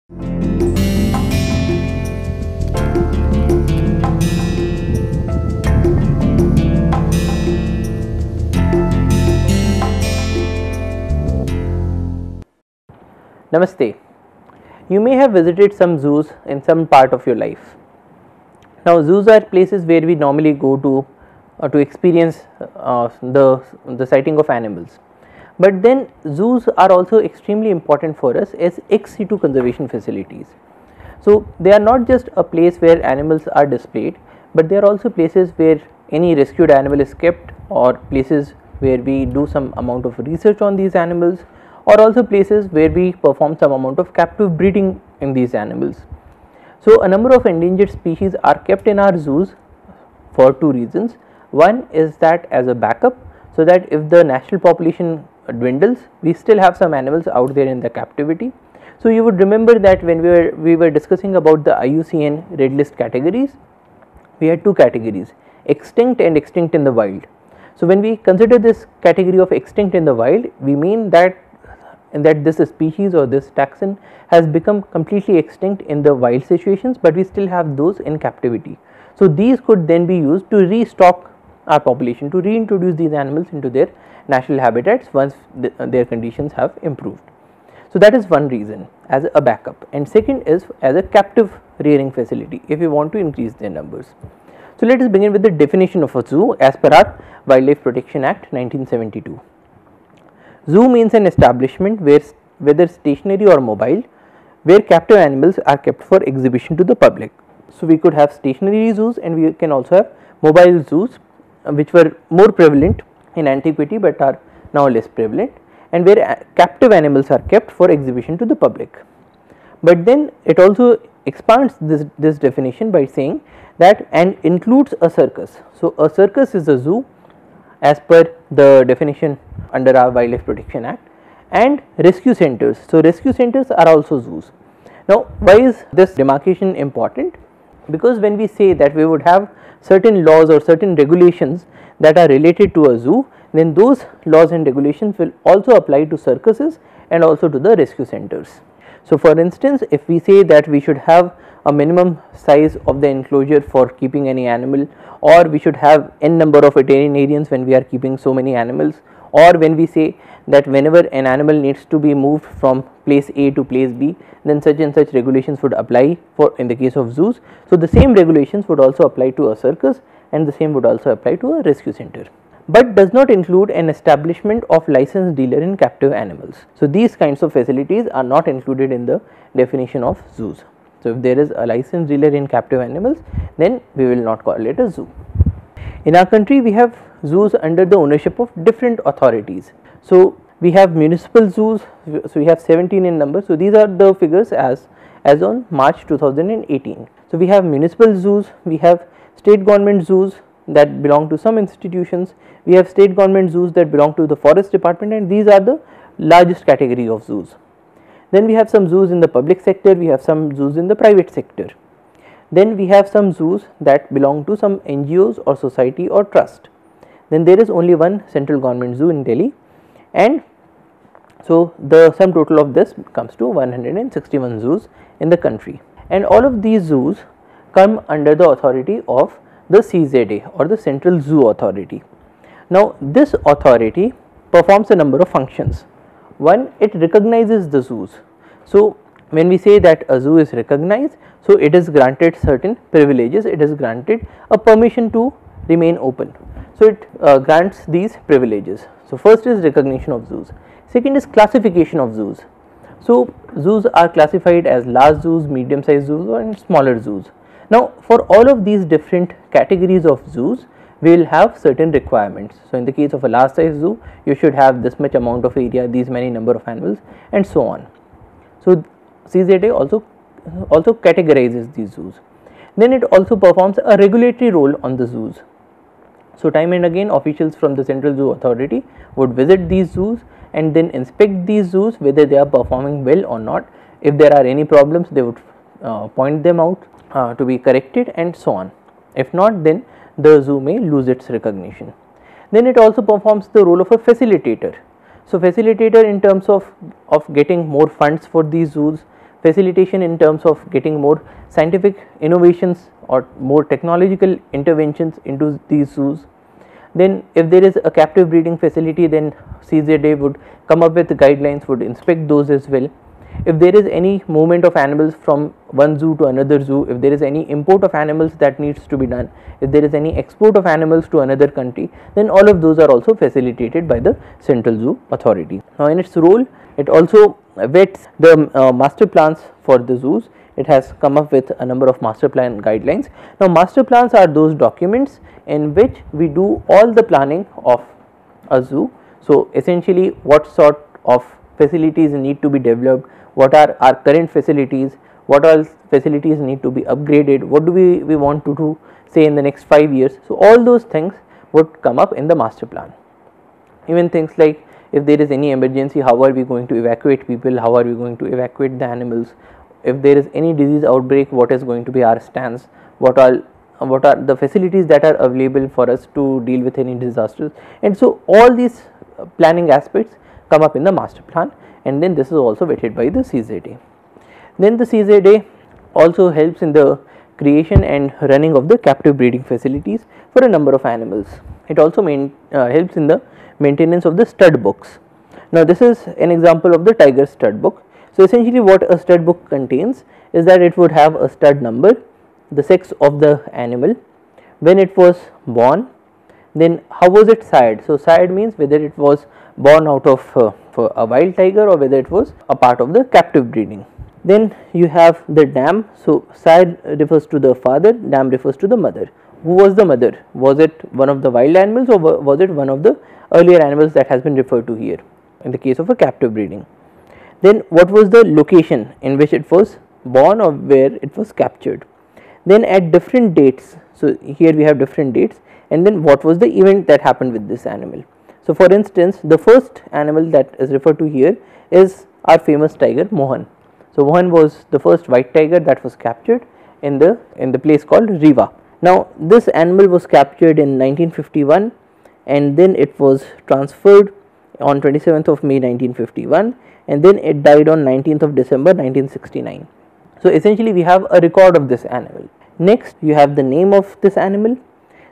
Namaste. You may have visited some zoos in some part of your life. Now, zoos are places where we normally go to experience the sighting of animals. But then zoos are also extremely important for us as ex situ conservation facilities. So, they are not just a place where animals are displayed, but they are also places where any rescued animal is kept, or places where we do some amount of research on these animals, or also places where we perform some amount of captive breeding in these animals. So, a number of endangered species are kept in our zoos for two reasons. One is that as a backup, so that if the national population dwindles, we still have some animals out there in the captivity. So, you would remember that when we were discussing about the IUCN red list categories, we had two categories, extinct and extinct in the wild. So, when we consider this category of extinct in the wild, we mean that this species or this taxon has become completely extinct in the wild situations, but we still have those in captivity. So, these could then be used to restock our population, to reintroduce these animals into their natural habitats once their conditions have improved. So, that is one reason as a backup, and second is as a captive rearing facility if we want to increase their numbers. So, let us begin with the definition of a zoo as per our Wildlife Protection Act 1972. Zoo means an establishment where, whether stationary or mobile, where captive animals are kept for exhibition to the public. So, we could have stationary zoos and we can also have mobile zoos, which were more prevalent in antiquity but are now less prevalent, and where captive animals are kept for exhibition to the public. But then it also expands this definition by saying that and includes a circus. So, a circus is a zoo as per the definition under our Wildlife Protection Act, and rescue centers. So, rescue centers are also zoos. Now, why is this demarcation important? Because when we say that we would have certain laws or certain regulations that are related to a zoo, then those laws and regulations will also apply to circuses and also to the rescue centers. So, for instance, if we say that we should have a minimum size of the enclosure for keeping any animal, or we should have n number of veterinarians when we are keeping so many animals, or when we say that whenever an animal needs to be moved from place A to place B, then such and such regulations would apply for in the case of zoos. So, the same regulations would also apply to a circus, and the same would also apply to a rescue center, but does not include an establishment of licensed dealer in captive animals. So, these kinds of facilities are not included in the definition of zoos. So, if there is a licensed dealer in captive animals, then we will not call it a zoo. In our country, we have zoos under the ownership of different authorities. So, we have municipal zoos, so we have 17 in number. So, these are the figures as on March 2018. So, we have municipal zoos, we have state government zoos that belong to some institutions, we have state government zoos that belong to the forest department, and these are the largest category of zoos. Then we have some zoos in the public sector, we have some zoos in the private sector. Then we have some zoos that belong to some NGOs or society or trust. Then there is only one central government zoo in Delhi, and so the sum total of this comes to 161 zoos in the country, and all of these zoos come under the authority of the CZA or the Central Zoo Authority. Now, this authority performs a number of functions. One, it recognizes the zoos. So, when we say that a zoo is recognized, so it is granted certain privileges, it is granted a permission to remain open. So, it grants these privileges. So, first is recognition of zoos, second is classification of zoos. So, zoos are classified as large zoos, medium sized zoos, and smaller zoos. Now, for all of these different categories of zoos, we will have certain requirements. So, in the case of a large size zoo, you should have this much amount of area, these many number of animals, and so on. So, CZA also categorizes these zoos. Then it also performs a regulatory role on the zoos. So, time and again officials from the Central Zoo Authority would visit these zoos and then inspect these zoos whether they are performing well or not. If there are any problems, they would point them out to be corrected and so on. If not, then the zoo may lose its recognition. Then it also performs the role of a facilitator. So, facilitator in terms of getting more funds for these zoos, facilitation in terms of getting more scientific innovations or more technological interventions into these zoos. Then if there is a captive breeding facility, then CZA would come up with guidelines, would inspect those as well. If there is any movement of animals from one zoo to another zoo, if there is any import of animals that needs to be done, if there is any export of animals to another country, then all of those are also facilitated by the Central Zoo Authority. Now in its role, it also vets the master plans for the zoos. It has come up with a number of master plan guidelines. Now master plans are those documents in which we do all the planning of a zoo. So essentially what sort of facilities need to be developed, what are our current facilities, what all facilities need to be upgraded, what do we want to do say in the next 5 years. So all those things would come up in the master plan. Even things like if there is any emergency, how are we going to evacuate people, how are we going to evacuate the animals, if there is any disease outbreak, what is going to be our stance, what are the facilities that are available for us to deal with any disasters. And so all these planning aspects come up in the master plan, and then this is also vetted by the CZA. Then the CZA also helps in the creation and running of the captive breeding facilities for a number of animals. It also helps in the maintenance of the stud books. Now this is an example of the tiger stud book. So essentially what a stud book contains is that it would have a stud number, the sex of the animal, when it was born, then how was it sired. So sired means whether it was born out of a wild tiger or whether it was a part of the captive breeding. Then you have the dam. So sire refers to the father, dam refers to the mother. Who was the mother? Was it one of the wild animals or was it one of the earlier animals that has been referred to here in the case of a captive breeding? Then what was the location in which it was born or where it was captured? Then at different dates, so here we have different dates, and then what was the event that happened with this animal. So for instance, the first animal that is referred to here is our famous tiger Mohan. So Mohan was the first white tiger that was captured in the place called Rewa. Now this animal was captured in 1951 and then it was transferred on 27th of May 1951 and then it died on 19th of December 1969. So essentially we have a record of this animal. Next you have the name of this animal,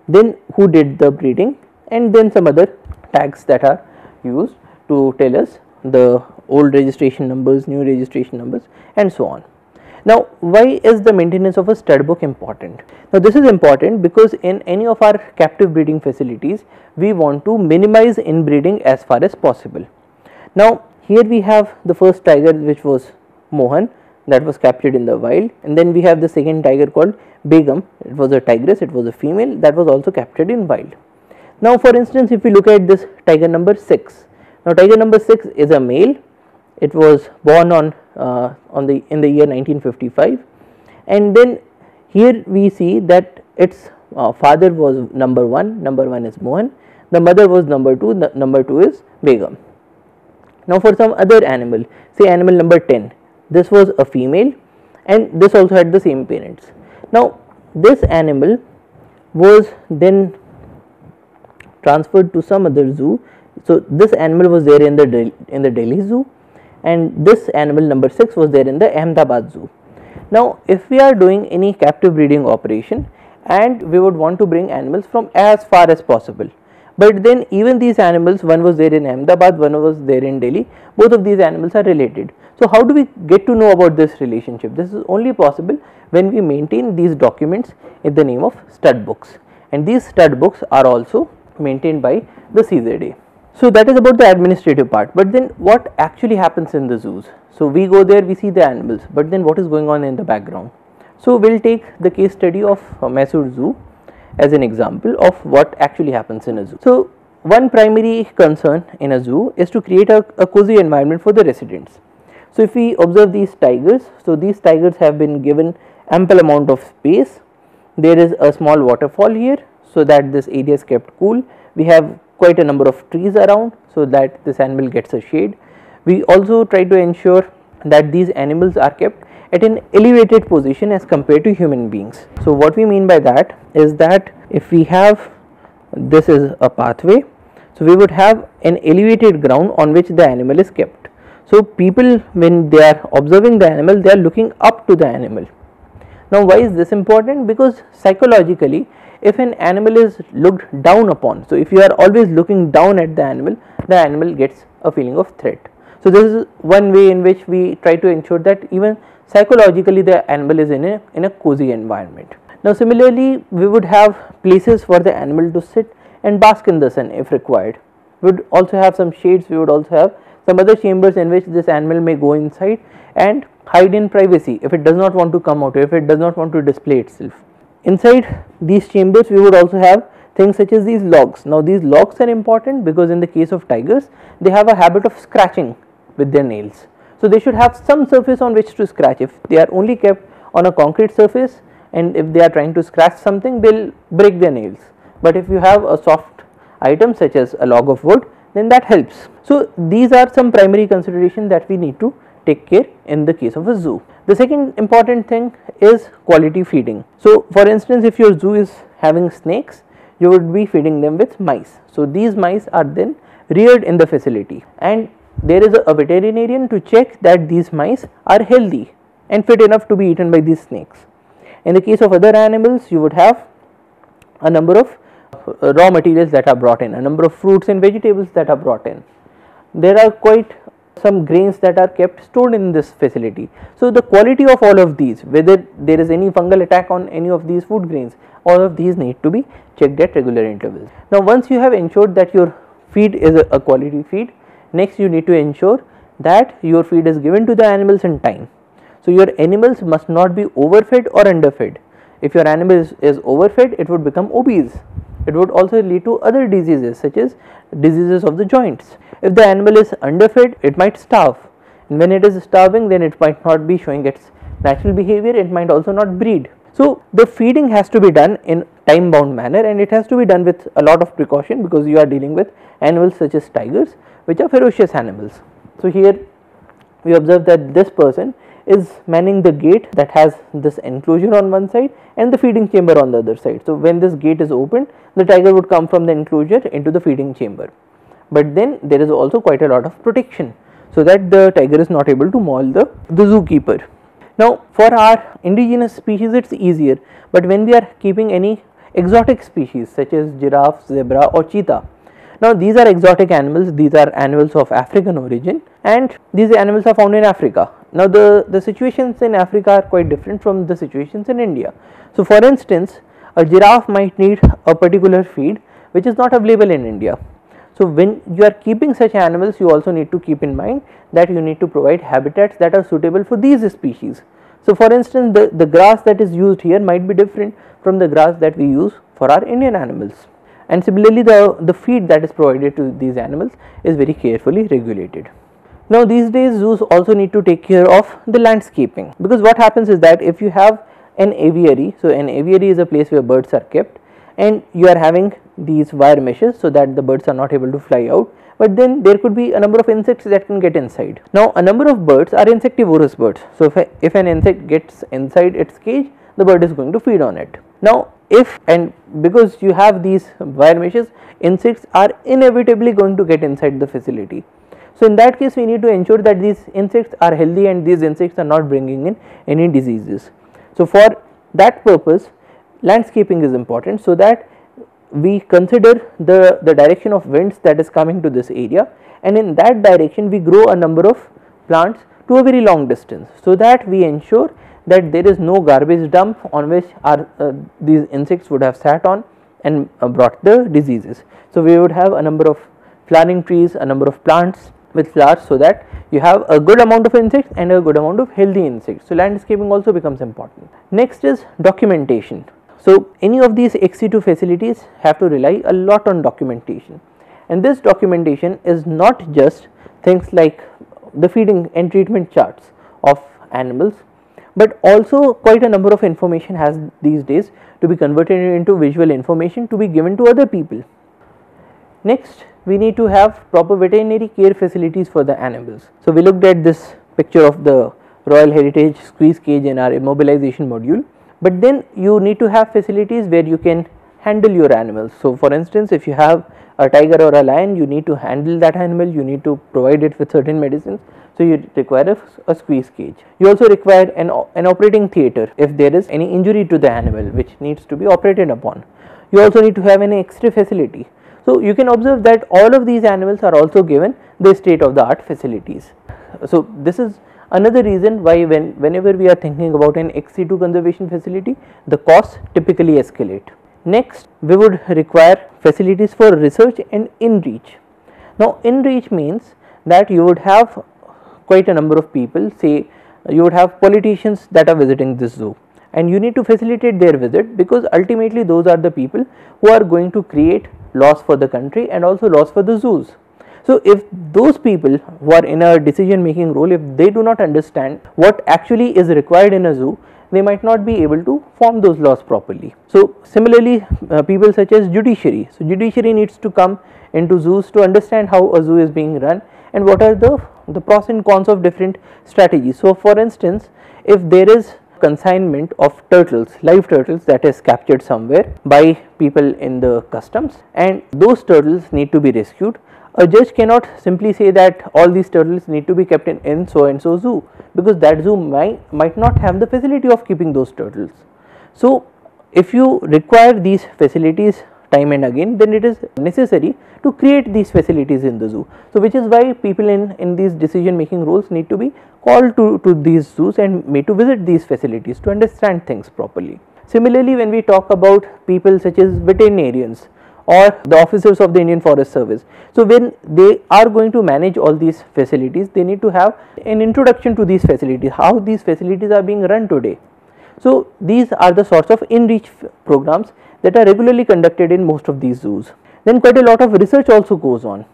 then who did the breeding, and then some other tags that are used to tell us the old registration numbers, new registration numbers, and so on. Now why is the maintenance of a stud book important? Now this is important because in any of our captive breeding facilities we want to minimize inbreeding as far as possible. Now here we have the first tiger which was Mohan that was captured in the wild, and then we have the second tiger called Begum. It was a tigress, it was a female that was also captured in wild. Now for instance, if we look at this tiger number 6, now tiger number 6 is a male. It was born in the year 1955, and then here we see that its father was number 1 is Mohan, the mother was number 2, number 2 is Begum. Now for some other animal, say animal number 10, this was a female and this also had the same parents. Now this animal was then transferred to some other zoo. So this animal was there in the Delhi zoo, and this animal number 6 was there in the Ahmedabad zoo. Now if we are doing any captive breeding operation and we would want to bring animals from as far as possible, but then even these animals, one was there in Ahmedabad, one was there in Delhi, both of these animals are related. So how do we get to know about this relationship? This is only possible when we maintain these documents in the name of stud books, and these stud books are also maintained by the CZA. So that is about the administrative part, but then what actually happens in the zoos? So we go there, we see the animals, but then what is going on in the background? So we will take the case study of Mysore Zoo as an example of what actually happens in a zoo. So one primary concern in a zoo is to create a cozy environment for the residents. So if we observe these tigers, so these tigers have been given ample amount of space. There is a small waterfall here so that this area is kept cool. We have quite a number of trees around so that this animal gets a shade. We also try to ensure that these animals are kept at an elevated position as compared to human beings. So what we mean by that is that if we have, this is a pathway, so we would have an elevated ground on which the animal is kept. So people, when they are observing the animal, they are looking up to the animal. Now why is this important? Because psychologically, if an animal is looked down upon, so if you are always looking down at the animal gets a feeling of threat. So this is one way in which we try to ensure that even psychologically the animal is in a cozy environment. Now similarly, we would have places for the animal to sit and bask in the sun if required. We would also have some shades, we would also have some other chambers in which this animal may go inside and hide in privacy if it does not want to come out, if it does not want to display itself. Inside these chambers we would also have things such as these logs. Now these logs are important because in the case of tigers, they have a habit of scratching with their nails. So they should have some surface on which to scratch. If they are only kept on a concrete surface and if they are trying to scratch something, they will break their nails. But if you have a soft item such as a log of wood, then that helps. So these are some primary considerations that we need to take care in the case of a zoo. The second important thing is quality feeding. So for instance, if your zoo is having snakes, you would be feeding them with mice. So these mice are then reared in the facility, and there is a veterinarian to check that these mice are healthy and fit enough to be eaten by these snakes. In the case of other animals, you would have a number of raw materials that are brought in, a number of fruits and vegetables that are brought in. There are quite some grains that are kept stored in this facility. So the quality of all of these, whether there is any fungal attack on any of these food grains, all of these need to be checked at regular intervals. Now once you have ensured that your feed is a quality feed, next you need to ensure that your feed is given to the animals in time. So your animals must not be overfed or underfed. If your animal is overfed, it would become obese. It would also lead to other diseases such as diseases of the joints. If the animal is underfed, it might starve, and when it is starving, then it might not be showing its natural behavior, it might also not breed. So the feeding has to be done in time bound manner, and it has to be done with a lot of precaution because you are dealing with animals such as tigers, which are ferocious animals. So here we observe that this person is manning the gate that has this enclosure on one side and the feeding chamber on the other side. So when this gate is opened, the tiger would come from the enclosure into the feeding chamber. But then there is also quite a lot of protection so that the tiger is not able to maul the zookeeper. Now for our indigenous species it is easier, but when we are keeping any exotic species such as giraffe, zebra or cheetah, now these are exotic animals, these are animals of African origin, and these animals are found in Africa. Now the situations in Africa are quite different from the situations in India. So for instance, a giraffe might need a particular feed which is not available in India. So when you are keeping such animals, you also need to keep in mind that you need to provide habitats that are suitable for these species. So for instance, the grass that is used here might be different from the grass that we use for our Indian animals. And similarly, the feed that is provided to these animals is very carefully regulated. Now these days zoos also need to take care of the landscaping, because what happens is that if you have an aviary, so an aviary is a place where birds are kept, and you are having these wire meshes so that the birds are not able to fly out, but then there could be a number of insects that can get inside. Now a number of birds are insectivorous birds, so if an insect gets inside its cage, the bird is going to feed on it. Now because you have these wire meshes, insects are inevitably going to get inside the facility. So in that case we need to ensure that these insects are healthy and these insects are not bringing in any diseases. So for that purpose, landscaping is important so that we consider the direction of winds that is coming to this area, and in that direction we grow a number of plants to a very long distance, so that we ensure that there is no garbage dump on which these insects would have sat on and brought the diseases. So we would have a number of flowering trees, a number of plants with flowers, so that you have a good amount of insects and a good amount of healthy insects. So landscaping also becomes important. Next is documentation. So any of these ex-situ facilities have to rely a lot on documentation, and this documentation is not just things like the feeding and treatment charts of animals, but also quite a number of information has these days to be converted into visual information to be given to other people. Next, we need to have proper veterinary care facilities for the animals. So we looked at this picture of the Royal Heritage squeeze cage in our immobilization module, but then you need to have facilities where you can handle your animals. So for instance, if you have a tiger or a lion, you need to handle that animal, you need to provide it with certain medicines. So you require a squeeze cage. You also require an operating theatre if there is any injury to the animal which needs to be operated upon. You also need to have an X-ray facility. So you can observe that all of these animals are also given the state of the art facilities. So this is another reason why whenever we are thinking about an ex-situ conservation facility, the costs typically escalate. Next, we would require facilities for research and in-reach. Now in-reach means that you would have quite a number of people, say you would have politicians that are visiting this zoo, and you need to facilitate their visit, because ultimately those are the people who are going to create laws for the country and also laws for the zoos. So if those people who are in a decision making role, if they do not understand what actually is required in a zoo, they might not be able to form those laws properly. So similarly, people such as judiciary. So judiciary needs to come into zoos to understand how a zoo is being run and what are the pros and cons of different strategies. So for instance, if there is consignment of turtles, live turtles, that is captured somewhere by people in the customs, and those turtles need to be rescued, a judge cannot simply say that all these turtles need to be kept in so and so zoo, because that zoo might not have the facility of keeping those turtles. So if you require these facilities time and again, then it is necessary to create these facilities in the zoo. So which is why people in these decision making roles need to be called to these zoos and made to visit these facilities to understand things properly. Similarly, when we talk about people such as veterinarians or the officers of the Indian Forest Service, so when they are going to manage all these facilities, they need to have an introduction to these facilities, how these facilities are being run today. So these are the sorts of in-reach programs that are regularly conducted in most of these zoos. Then quite a lot of research also goes on,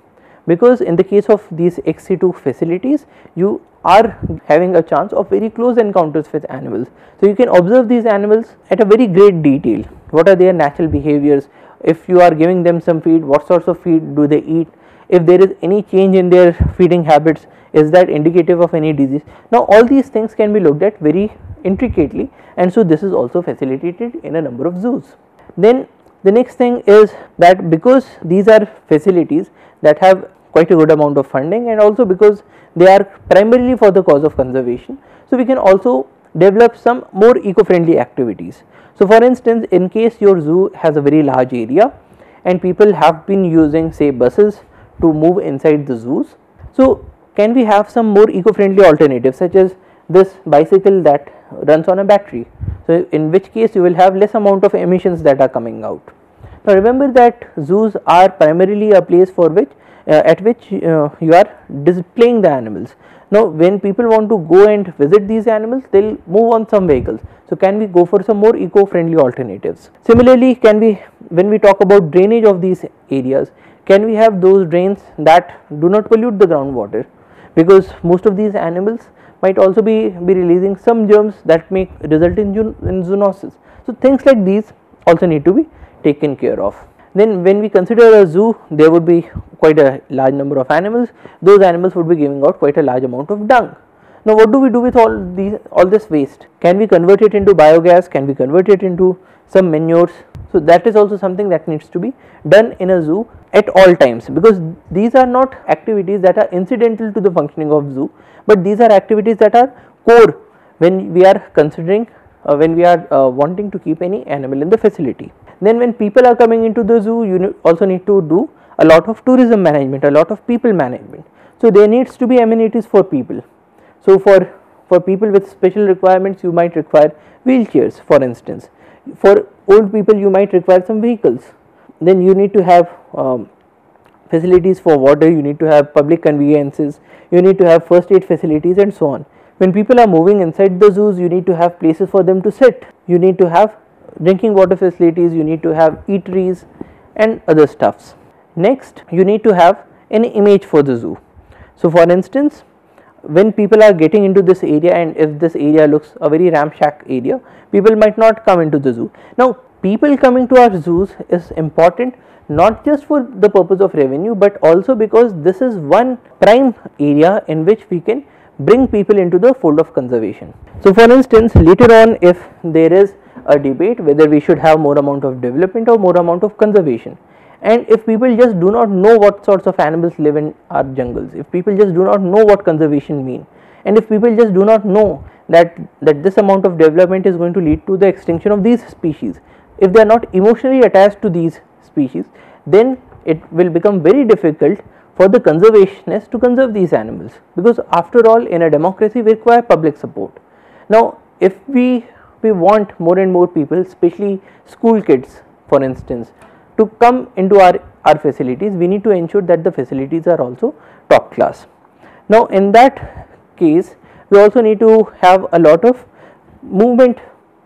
because in the case of these ex-situ facilities, you are having a chance of very close encounters with animals. So you can observe these animals at a very great detail. What are their natural behaviors? If you are giving them some feed, what sorts of feed do they eat? If there is any change in their feeding habits, is that indicative of any disease? Now all these things can be looked at very intricately, and so this is also facilitated in a number of zoos. Then the next thing is that because these are facilities that have quite a good amount of funding, and also because they are primarily for the cause of conservation, so we can also develop some more eco-friendly activities. So for instance, in case your zoo has a very large area and people have been using, say, buses to move inside the zoos, so can we have some more eco-friendly alternatives, such as this bicycle that runs on a battery? So in which case you will have less amount of emissions that are coming out. Now remember that zoos are primarily a place for which at which you are displaying the animals. Now when people want to go and visit these animals, they will move on some vehicles. So can we go for some more eco-friendly alternatives? Similarly, can we, when we talk about drainage of these areas, can we have those drains that do not pollute the groundwater? Because most of these animals might also be releasing some germs that may result in zoonosis. So things like these also need to be taken care of. Then when we consider a zoo, there would be quite a large number of animals. Those animals would be giving out quite a large amount of dung. Now what do we do with all this waste? Can we convert it into biogas? Can we convert it into some manures? So that is also something that needs to be done in a zoo at all times, because these are not activities that are incidental to the functioning of zoo, but these are activities that are core when we are considering when we are wanting to keep any animal in the facility. Then when people are coming into the zoo, you also need to do a lot of tourism management, a lot of people management. So there needs to be amenities for people. So for people with special requirements, you might require wheelchairs, for instance. For old people, you might require some vehicles. Then you need to have facilities for water, you need to have public conveyances, you need to have first aid facilities, and so on. When people are moving inside the zoos, you need to have places for them to sit, you need to have drinking water facilities, you need to have eateries and other stuffs. Next, you need to have an image for the zoo. So for instance, when people are getting into this area, and if this area looks a very ramshack area, people might not come into the zoo. Now people coming to our zoos is important not just for the purpose of revenue, but also because this is one prime area in which we can bring people into the fold of conservation. So for instance, later on, if there is a debate whether we should have more amount of development or more amount of conservation. And if people just do not know what sorts of animals live in our jungles, if people just do not know what conservation mean, and if people just do not know that this amount of development is going to lead to the extinction of these species, if they are not emotionally attached to these species, then it will become very difficult for the conservationists to conserve these animals, because after all, in a democracy we require public support. Now if we want more and more people, especially school kids for instance, to come into our facilities, we need to ensure that the facilities are also top class. Now in that case, we also need to have a lot of movement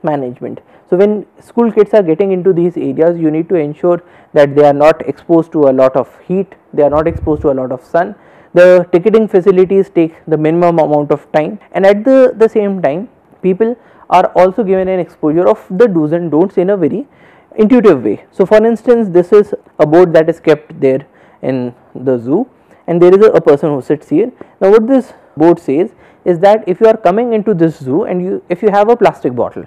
management. So when school kids are getting into these areas, you need to ensure that they are not exposed to a lot of heat, they are not exposed to a lot of sun. The ticketing facilities take the minimum amount of time, and at the same time people are also given an exposure of the do's and don'ts in a very intuitive way. So for instance, this is a board that is kept there in the zoo, and there is a person who sits here. Now what this board says is that if you are coming into this zoo and if you have a plastic bottle,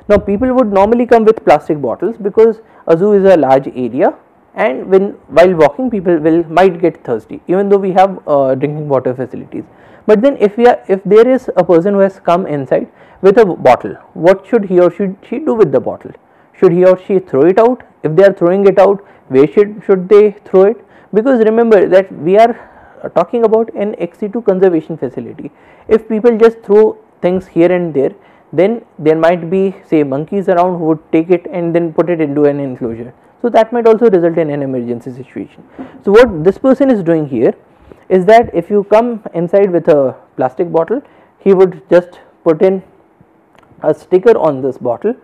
now people would normally come with plastic bottles because a zoo is a large area, and while walking people might get thirsty even though we have drinking water facilities. But then if there is a person who has come inside with a bottle, what should he or she do with the bottle? Should he or she throw it out? If they are throwing it out, where should they throw it? Because remember that we are talking about an ex situ conservation facility. If people just throw things here and there, then there might be, say, monkeys around who would take it and then put it into an enclosure. So that might also result in an emergency situation. So what this person is doing here is that if you come inside with a plastic bottle, he would just put in a sticker on this bottle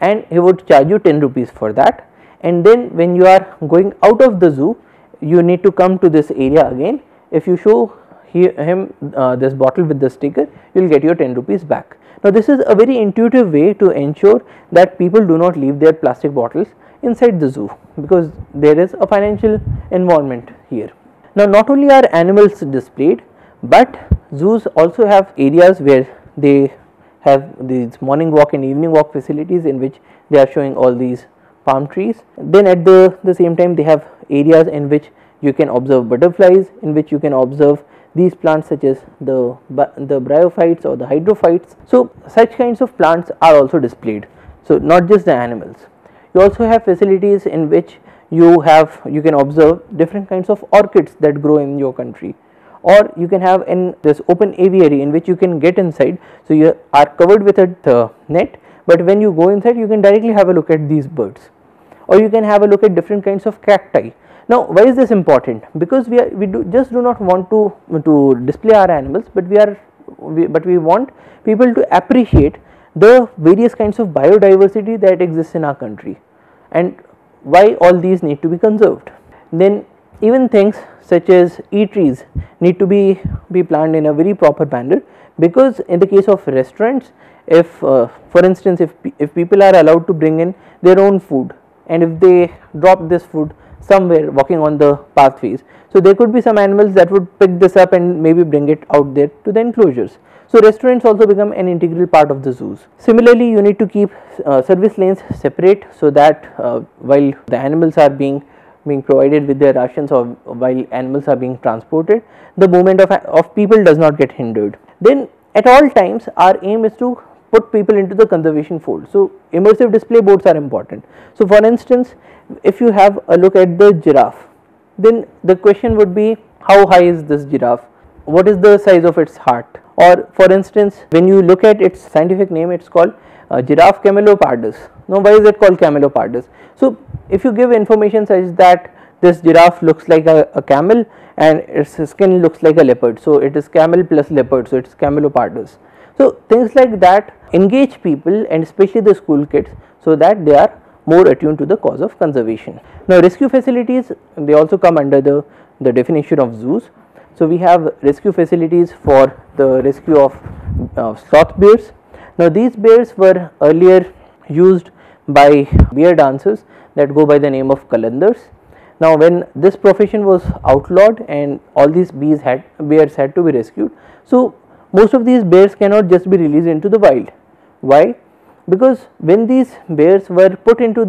and he would charge you 10 rupees for that. And then when you are going out of the zoo, you need to come to this area again. If you show him this bottle with the sticker, you will get your 10 rupees back. Now this is a very intuitive way to ensure that people do not leave their plastic bottles inside the zoo, because there is a financial involvement here. Now not only are animals displayed, but zoos also have areas where they have these morning walk and evening walk facilities in which they are showing all these palm trees. Then at the same time they have areas in which you can observe butterflies, in which you can observe these plants such as the bryophytes or the hydrophytes. So such kinds of plants are also displayed. So not just the animals. You also have facilities in which you can observe different kinds of orchids that grow in your country, or you can have in this open aviary in which you can get inside. So you are covered with a net, but when you go inside you can directly have a look at these birds, or you can have a look at different kinds of cacti. Now why is this important? Because we do not want to display our animals, but we want people to appreciate the various kinds of biodiversity that exists in our country and why all these need to be conserved. Then even things such as eateries need to be planned in a very proper manner, because in the case of restaurants, if for instance if people are allowed to bring in their own food, and if they drop this food somewhere walking on the pathways, so there could be some animals that would pick this up and maybe bring it out there to the enclosures. So restaurants also become an integral part of the zoos. Similarly, you need to keep service lanes separate, so that while the animals are being provided with their rations, or while animals are being transported, the movement of people does not get hindered. Then at all times our aim is to put people into the conservation fold. So immersive display boards are important. So for instance, if you have a look at the giraffe, then the question would be, how high is this giraffe? What is the size of its heart? Or for instance, when you look at its scientific name, it's called giraffe camelopardus. Now why is it called camelopardus? So if you give information such that this giraffe looks like a camel and its skin looks like a leopard, so it is camel plus leopard, so it's camelopardus. So things like that engage people, and especially the school kids, so that they are more attuned to the cause of conservation. Now rescue facilities, they also come under the definition of zoos. So we have rescue facilities for the rescue of sloth bears. Now these bears were earlier used by bear dancers that go by the name of kalandars. Now when this profession was outlawed and all these bears had to be rescued, so most of these bears cannot just be released into the wild. Why? because when these bears were put into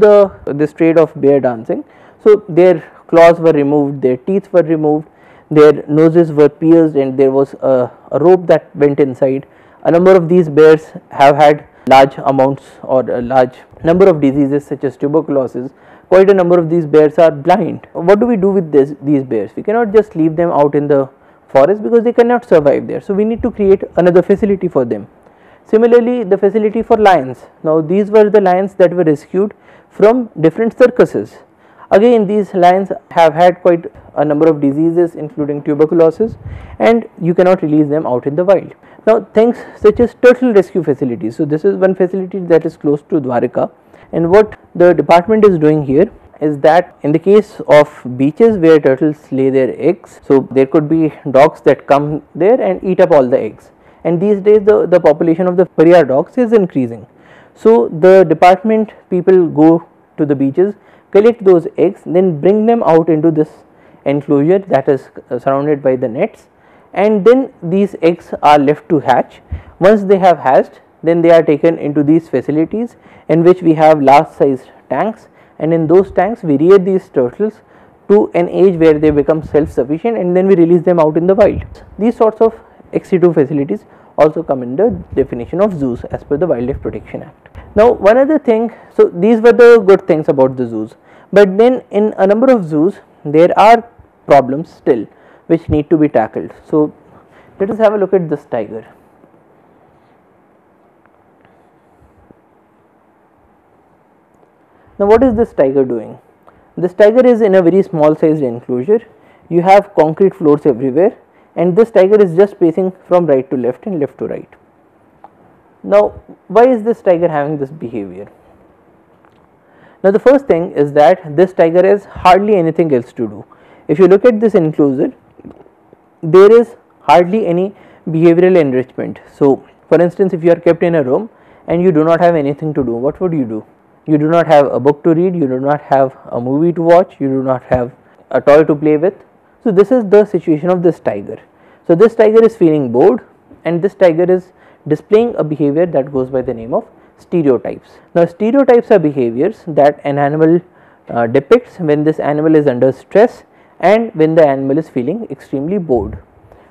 this trade of bear dancing, so their claws were removed, their teeth were removed, their noses were pierced, and there was a rope that went inside. A number of these bears have had large amounts or a large number of diseases such as tuberculosis. Quite a number of these bears are blind. What do we do with these bears? We cannot just leave them out in the forest because they cannot survive there. So we need to create another facility for them. Similarly, the facility for lions. Now these were the lions that were rescued from different circuses. Again, these lions have had quite a number of diseases including tuberculosis, and you cannot release them out in the wild. Now things such as turtle rescue facilities. So this is one facility that is close to Dwarka, and what the department is doing here is that in the case of beaches where turtles lay their eggs, so there could be dogs that come there and eat up all the eggs, and these days the population of the Pariar dogs is increasing. So the department people go to the beaches, collect those eggs, then bring them out into this enclosure that is surrounded by the nets, and then these eggs are left to hatch. Once they have hatched, then they are taken into these facilities in which we have large sized tanks, and in those tanks we rear these turtles to an age where they become self sufficient, and then we release them out in the wild. These sorts of ex situ facilities also come in the definition of zoos as per the Wildlife Protection Act. Now one other thing, so these were the good things about the zoos, but then in a number of zoos there are problems still which need to be tackled. So let us have a look at this tiger. Now what is this tiger doing? This tiger is in a very small sized enclosure. You have concrete floors everywhere, and this tiger is just pacing from right to left and left to right. Now why is this tiger having this behavior? Now the first thing is that this tiger has hardly anything else to do. If you look at this enclosure, there is hardly any behavioral enrichment. So for instance, if you are kept in a room and you do not have anything to do, what would you do? You do not have a book to read, you do not have a movie to watch, you do not have a toy to play with. So this is the situation of this tiger. So this tiger is feeling bored, and this tiger is displaying a behavior that goes by the name of stereotypes. Now stereotypes are behaviors that an animal depicts when this animal is under stress and when the animal is feeling extremely bored.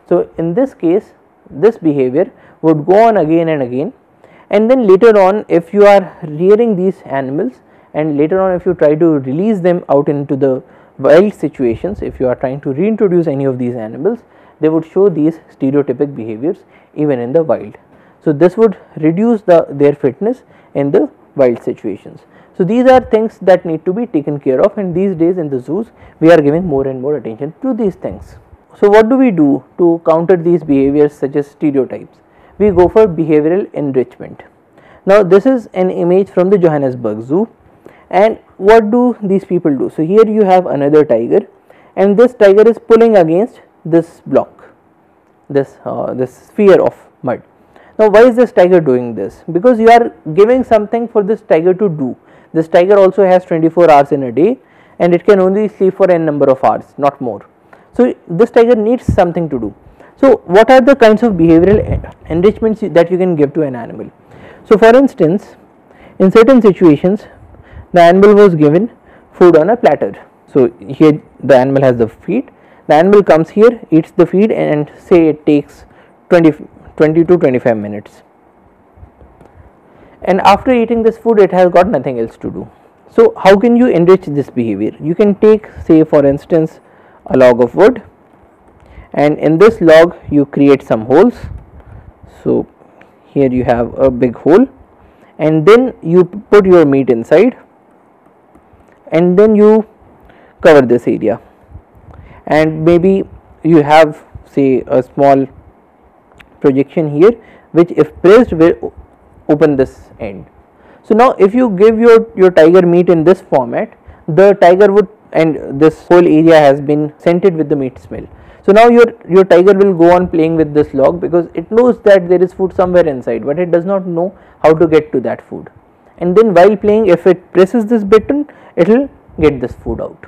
So in this case, this behavior would go on again and again, and then later on, if you are rearing these animals and later on if you try to release them out into the wild situations, if you are trying to reintroduce any of these animals, they would show these stereotypic behaviors even in the wild. So this would reduce their fitness in the wild situations. So these are things that need to be taken care of, and these days in the zoos we are giving more and more attention to these things. So what do we do to counter these behaviors such as stereotypes? We go for behavioral enrichment. Now this is an image from the Johannesburg Zoo, and what do these people do? So here you have another tiger, and this tiger is pulling against this block, this sphere of mud. Now why is this tiger doing this? Because you are giving something for this tiger to do. This tiger also has 24 hours in a day, and it can only sleep for n number of hours, not more. So this tiger needs something to do. So what are the kinds of behavioral enrichments that you can give to an animal? So for instance, in certain situations the animal was given food on a platter. So here the animal has the feed, the animal comes here, eats the feed, and say it takes 20 to 25 minutes, and after eating this food it has got nothing else to do. So how can you enrich this behavior? You can take, say for instance, a log of wood, and in this log you create some holes. So here you have a big hole, and then you put your meat inside, and then you cover this area, and maybe you have, say, a small projection here which if pressed will open this end. So now if you give your tiger meat in this format, the tiger would, and this whole area has been scented with the meat smell. So now your tiger will go on playing with this log because it knows that there is food somewhere inside, but it does not know how to get to that food. And then while playing, if it presses this button, it will get this food out.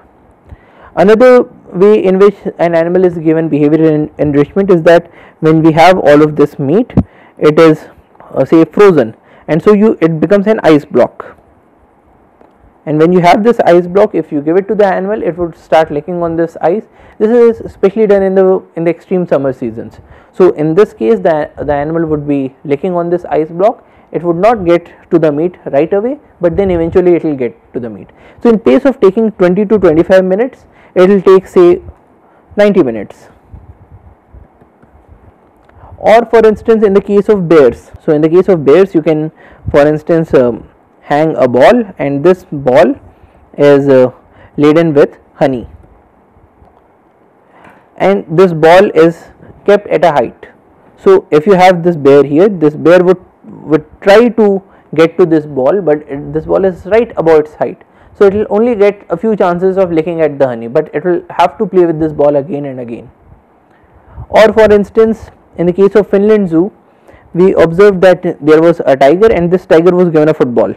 Another way in which an animal is given behavioral enrichment is that when we have all of this meat, it is say frozen, and so it becomes an ice block. And when you have this ice block, if you give it to the animal, it would start licking on this ice. This is especially done in the extreme summer seasons. So in this case, the animal would be licking on this ice block. It would not get to the meat right away, but then eventually it will get to the meat. So in place of taking 20 to 25 minutes, it will take say 90 minutes. Or for instance, in the case of bears, so in the case of bears, you can for instance hang a ball, and this ball is laden with honey, and this ball is kept at a height. So if you have this bear here, this bear would try to get to this ball, but this ball is right above its height, so it will only get a few chances of licking at the honey, but it will have to play with this ball again and again. Or for instance, in the case of Finland Zoo, we observed that there was a tiger, and this tiger was given a football.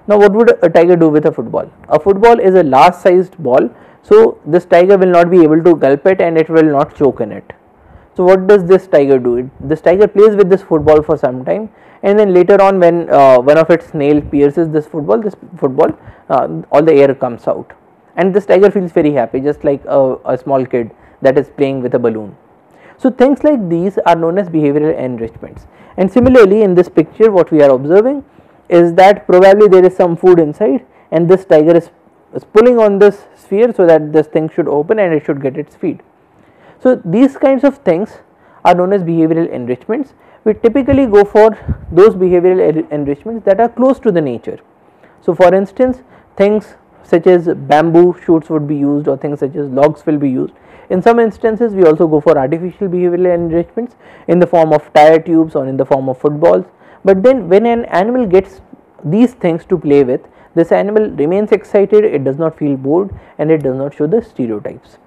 Now what would a tiger do with a football? A football is a large sized ball, so this tiger will not be able to gulp it, and it will not choke in it. So what does this tiger do? This tiger plays with this football for some time, and then later on, when one of its nail pierces this football, all the air comes out, and this tiger feels very happy, just like a small kid that is playing with a balloon. So things like these are known as behavioral enrichments. And similarly, in this picture, what we are observing is that probably there is some food inside, and this tiger is pulling on this sphere so that this thing should open and it should get its feed. So these kinds of things are known as behavioral enrichments. We typically go for those behavioral enrichments that are close to the nature. So for instance, things such as bamboo shoots would be used, or things such as logs will be used. In some instances, we also go for artificial behavioral enrichments in the form of tire tubes or in the form of footballs. But then when an animal gets these things to play with, this animal remains excited, it does not feel bored, and it does not show the stereotypes.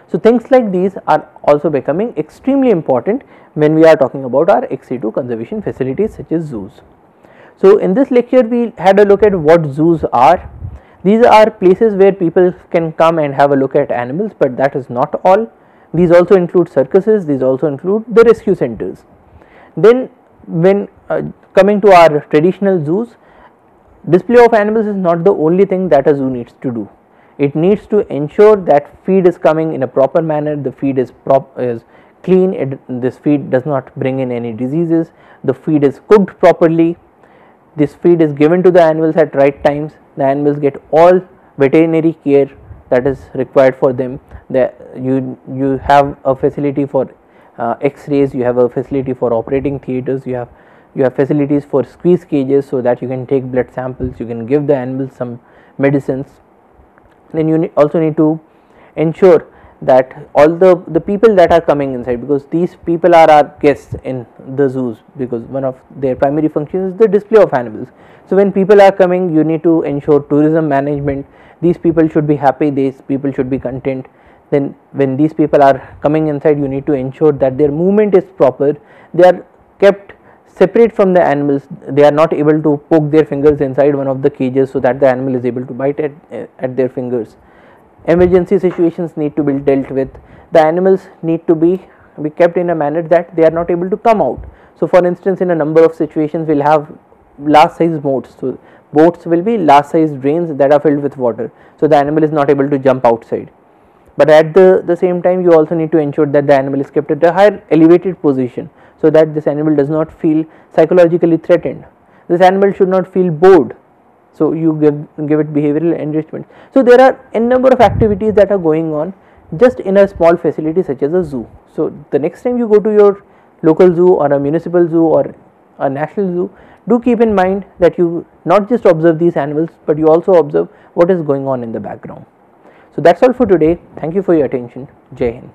So things like these are also becoming extremely important when we are talking about our ex situ conservation facilities such as zoos. So in this lecture, we had a look at what zoos are. These are places where people can come and have a look at animals, but that is not all. These also include circuses, these also include the rescue centers. Then when coming to our traditional zoos, display of animals is not the only thing that a zoo needs to do. It needs to ensure that feed is coming in a proper manner, the feed is clean, this feed does not bring in any diseases, the feed is cooked properly, this feed is given to the animals at right times, the animals get all veterinary care that is required for them. You have a facility for x-rays, you have a facility for operating theaters, you have facilities for squeeze cages so that you can take blood samples, you can give the animals some medicines. Then you also need to ensure that all the people that are coming inside, because these people are our guests in the zoos, because one of their primary functions is the display of animals. So when people are coming, you need to ensure tourism management. These people should be happy, these people should be content. Then when these people are coming inside, you need to ensure that their movement is proper, they are kept separate from the animals, they are not able to poke their fingers inside one of the cages so that the animal is able to bite at their fingers. Emergency situations need to be dealt with. The animals need to be kept in a manner that they are not able to come out. So for instance, in a number of situations, we will have large size boats. So boats will be large size drains that are filled with water, so the animal is not able to jump outside. But at the same time, you also need to ensure that the animal is kept at a higher elevated position, so that this animal does not feel psychologically threatened. This animal should not feel bored, so you give it behavioral enrichment. So there are a number of activities that are going on just in a small facility such as a zoo. So the next time you go to your local zoo or a municipal zoo or a national zoo, do keep in mind that you not just observe these animals, but you also observe what is going on in the background. So that's all for today. Thank you for your attention. Jai Hind.